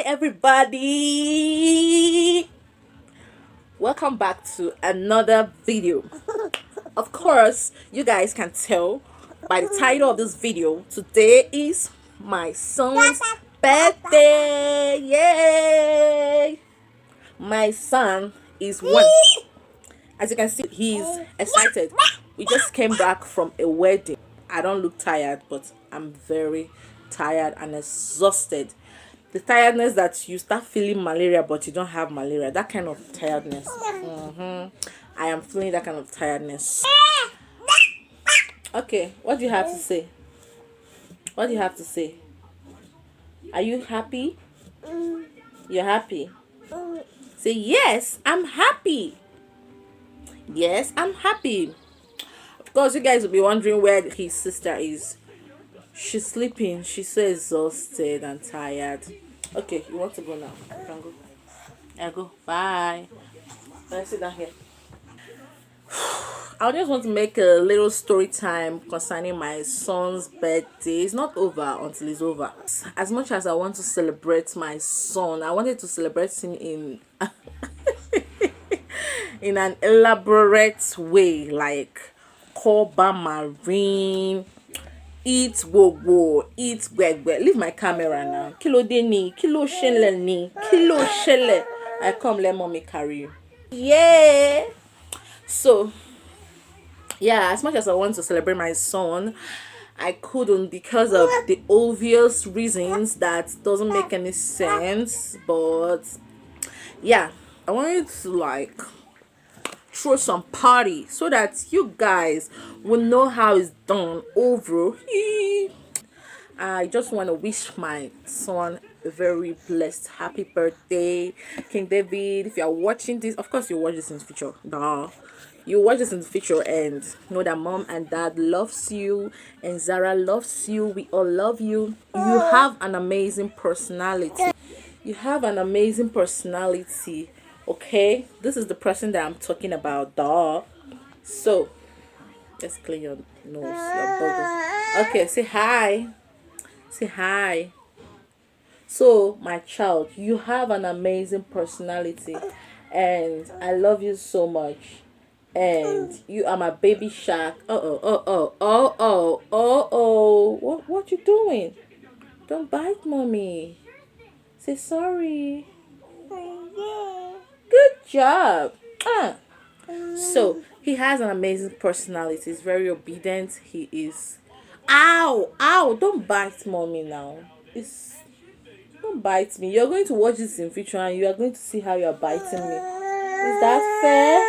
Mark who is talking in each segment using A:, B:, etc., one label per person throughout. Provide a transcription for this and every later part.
A: everybody, welcome back to another video. Of course, you guys can tell by the title of this video, today is my son's birthday. Yay! My son is one. As you can see, he's excited. We just came back from a wedding. I don't look tired, but I'm very tired and exhausted. The tiredness that you start feeling malaria but you don't have malaria, that kind of tiredness. I am feeling that kind of tiredness. Okay, what do you have to say? What do you have to say? Are you happy? You're happy? Say, yes, I'm happy. Yes, I'm happy. Of course, you guys will be wondering where his sister is. She's sleeping. She's so exhausted and tired. Okay, you want to go now? You can go. Yeah, go. Bye. Let's sit down here. I just want to make a little story time concerning my son's birthday. It's not over until it's over. As much as I want to celebrate my son, I wanted to celebrate him in in an elaborate way, like Koba Marine, eat wowo, eat gwegwe. Leave my camera now. Kilo deni, kilo shele ni, kilo shele. I come, let mommy carry you. Yeah. So, yeah, as much as I want to celebrate my son, I couldn't because of the obvious reasons that doesn't make any sense. But yeah, I wanted to like throw some party so that you guys will know how it's done over. I just want to wish my son a very blessed happy birthday, King David. If you are watching this, of course you watch this in the future. You watch this in the future and know that mom and dad loves you and Zara loves you. We all love you. You have an amazing personality. You have an amazing personality. Okay, this is the person that I'm talking about. So let's clean your nose, your bubble. Okay, say hi. Say hi. So my child, you have an amazing personality and I love you so much. And you are my baby shark. What you doing? Don't bite mommy. Say sorry. Good job. So he has an amazing personality. He's very obedient. He is. Ow! Don't bite mommy now. Don't bite me. You're going to watch this in future and you are going to see how you are biting me. Is that fair?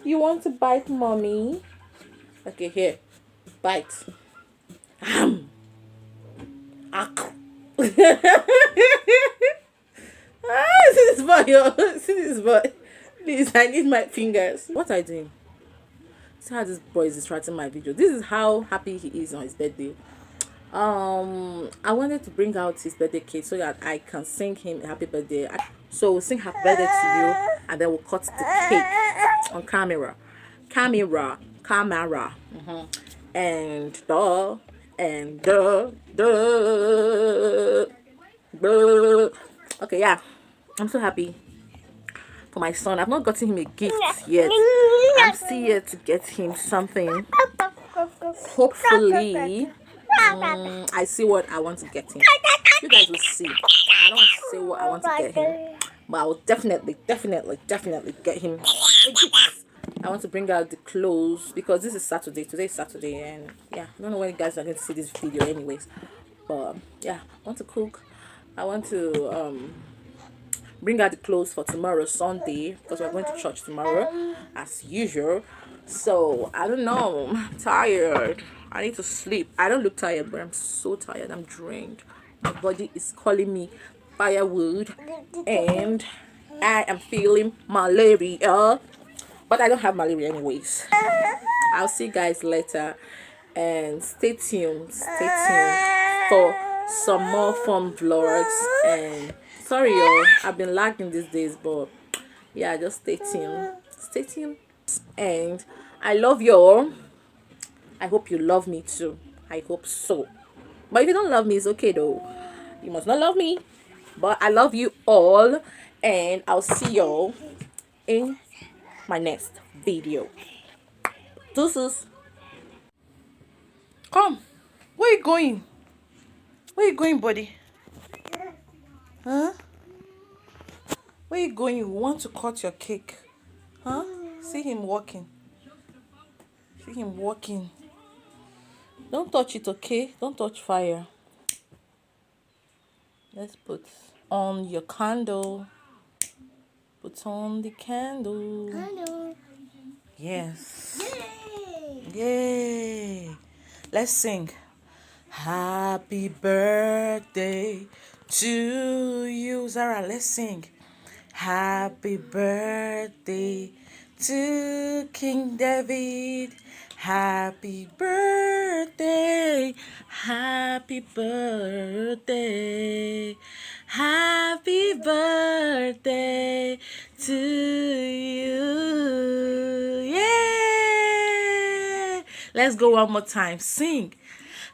A: You want to bite mommy? Okay, here. Bite. See this boy, see this boy. Please, I need my fingers. What are you doing? See how this boy is distracting my video. This is how happy he is on his birthday. I wanted to bring out his birthday cake so that I can sing him a happy birthday. So we'll sing happy birthday to you and then we'll cut the cake on camera. And okay, yeah, I'm so happy for my son. I've not gotten him a gift yet. I'm still yet to get him something. Hopefully I see what I want to get him. You guys will see. I don't want to say what I want to get him, but I will definitely get him a gift. I want to bring out the clothes because this is Saturday. Today is Saturday, and yeah, I don't know when you guys are going to see this video anyways. But yeah, I want to cook. I want to bring out the clothes for tomorrow, Sunday, because we're going to church tomorrow as usual. So I don't know, I'm tired. I need to sleep. I don't look tired, but I'm so tired. I'm drained. My body is calling me firewood and I am feeling malaria, but I don't have malaria anyways. I'll see you guys later and stay tuned for some more fun vlogs. And sorry y'all, I've been lagging these days, but yeah, just stay tuned and I love y'all. I hope you love me too. I hope so. But if you don't love me, it's okay though. You must not love me. But I love you all, and I'll see y'all in my next video. Deuces. Come. Where you going? Where you going, buddy? Huh? Where you going? You want to cut your cake? Huh? See him walking. See him walking. Don't touch it, okay? Don't touch fire. Let's put on your candle. Put on the candle.
B: Hello.
A: Yes.
B: Yay!
A: Yay. Let's sing. Happy birthday to you. Zara, let's sing. Happy birthday to King David. Happy birthday. Happy birthday. Happy birthday to you. Yay! Let's go one more time. Sing.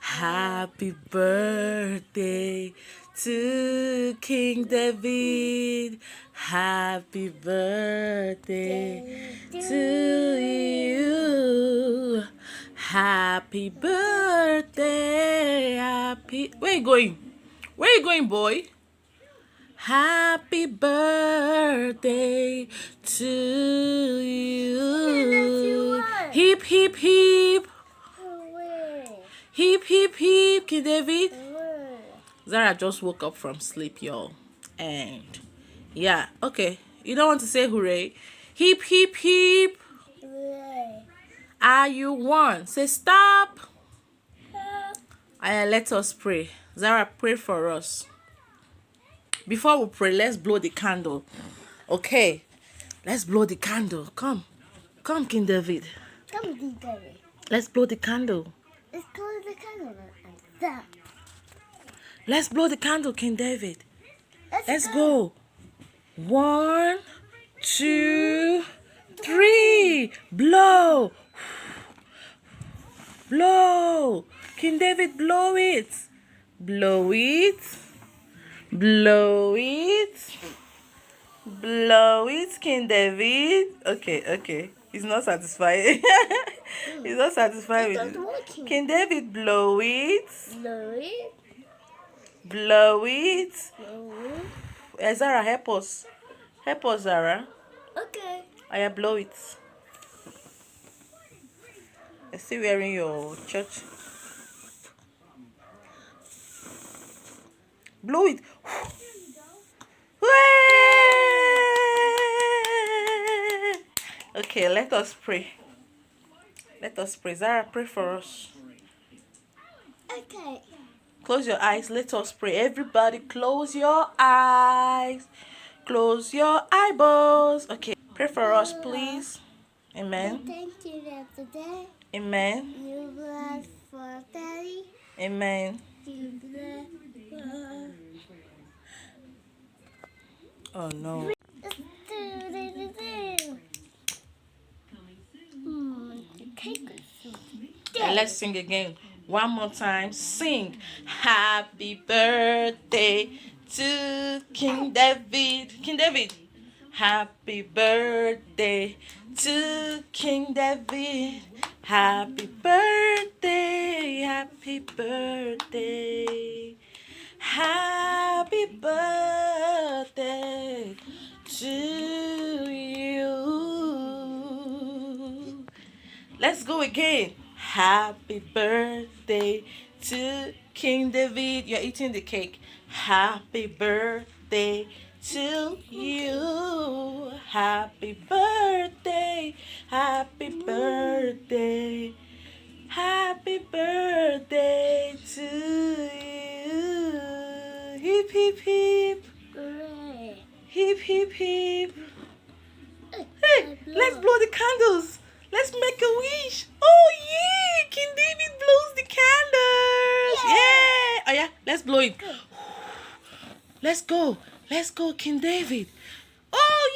A: Happy birthday to King David. Happy birthday to you. Happy birthday. Happy. Where you going? Where you going, boy? Happy birthday to you. Hip, hip, hip. Hip, hip, hip, King David. Zara just woke up from sleep, y'all. And yeah, okay. You don't want to say hooray. Hip, hip, hip. Are you one? Say stop. And let us pray. Zara, pray for us. Before we pray, let's blow the candle. Okay. Let's blow the candle. Come. Come, King David.
B: Come, David.
A: Let's blow the candle.
B: Let's close the candle and stop.
A: Let's blow the candle, King David. Let's
B: go.
A: go. 1, 2, 3. Blow. Blow. King David, blow it. Blow it. Blow it. Blow it, King David. Okay. He's not satisfied. He's not satisfied with it. King David, blow it.
B: Blow it.
A: Blow it.
B: Blow it.
A: Zara, help us. Help us, Zara.
B: Okay.
A: I blow it. I see wearing your church. Blow it. Okay, let us pray. Let us pray. Zara, pray for us.
B: Okay.
A: Close your eyes. Let us pray. Everybody, close your eyes. Close your eyeballs. Okay, pray for us, please. Amen.
B: Thank you for today.
A: Amen.
B: You bless for Daddy.
A: Amen.
B: You bless for...
A: Oh no. And let's sing again. One more time. Sing. Happy birthday to King David. King David. Happy birthday to King David. Happy birthday. Happy birthday. Happy birthday to you. Let's go again. Happy birthday to King David. You're eating the cake. Happy birthday to you. Happy birthday. Happy birthday. Happy birthday to you. Hip, hip, hip. Hip, hip, hip. Hey, let's blow the candles. Let's make a wish. Oh, yeah. King David blows the candles. Yeah. Oh, yeah. Let's blow it. Let's go. Let's go, King David. Oh,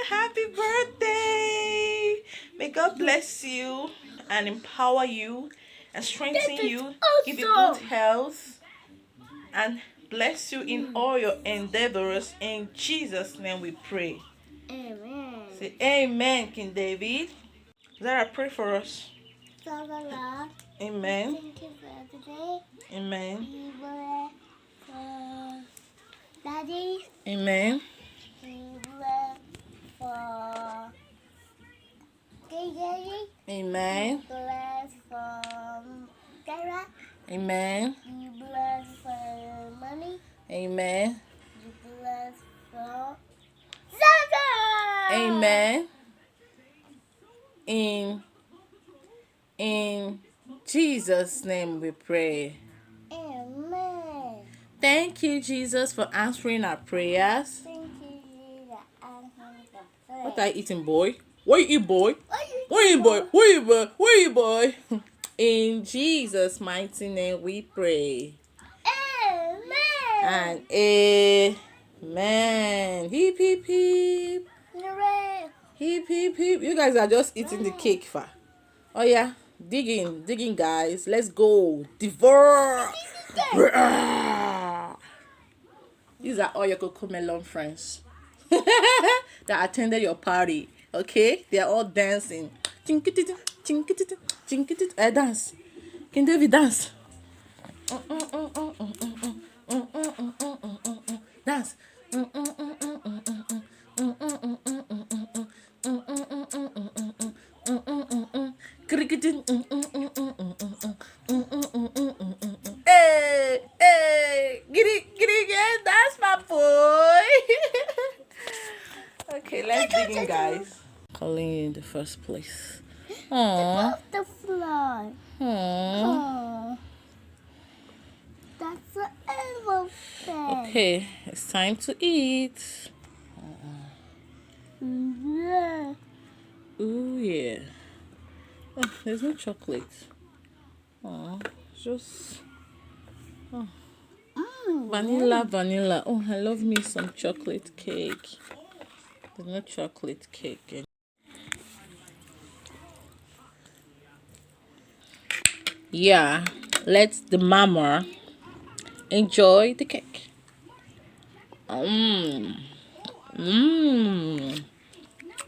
A: yeah. Happy birthday. May God bless you and empower you and strengthen you. Give you good health and bless you in all your endeavors. In Jesus' name we pray.
B: Amen.
A: Say amen, King David. Zara, pray for us.
B: Father Lord,
A: Amen.
B: thank you for today.
A: Amen.
B: We bless for Daddy.
A: Amen.
B: We bless for Daddy.
A: Amen.
B: We bless for Dara.
A: Amen.
B: We bless for Mommy.
A: Amen.
B: We bless for Zaza.
A: Amen. In Jesus' name we pray.
B: Amen.
A: Thank you, Jesus, for answering our prayers.
B: Thank you, Jesus.
A: What are you eating, boy? What you eat, boy?
B: What
A: What you eat, boy? What you eat, boy? What you eat, boy? In Jesus' mighty name we pray.
B: Amen.
A: And amen. Hip, hip, hip.
B: Hooray.
A: Hip, hip, hip. You guys are just eating the cake, fa. Oh, yeah. Digging, guys. Let's go. Devour. These are all your Cocomelon friends that attended your party. Okay? They are all dancing. Dance. King David, dance. Dance. Hey, hey, giddy, yeah, that's my boy. Okay, let's dig in, guys. Calling you in the first place. Aww.
B: Butterfly.
A: Aww.
B: Oh, that's an elephant.
A: Okay, it's time to eat.
B: Yeah.
A: Ooh, yeah. Oh, there's no chocolate. Oh, just vanilla. Oh, I love me some chocolate cake. There's no chocolate cake. Yeah, let the mama enjoy the cake.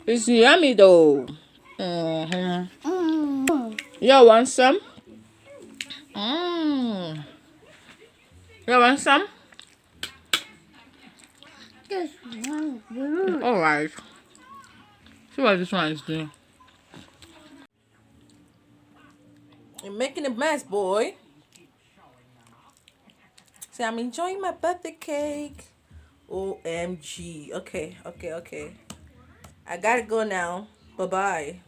A: It's yummy though. You want some? You want some?
B: This one's blue.
A: Alright. See what this one is doing. You're making a mess, boy. See, I'm enjoying my birthday cake. OMG. Okay. I gotta go now. Bye-bye.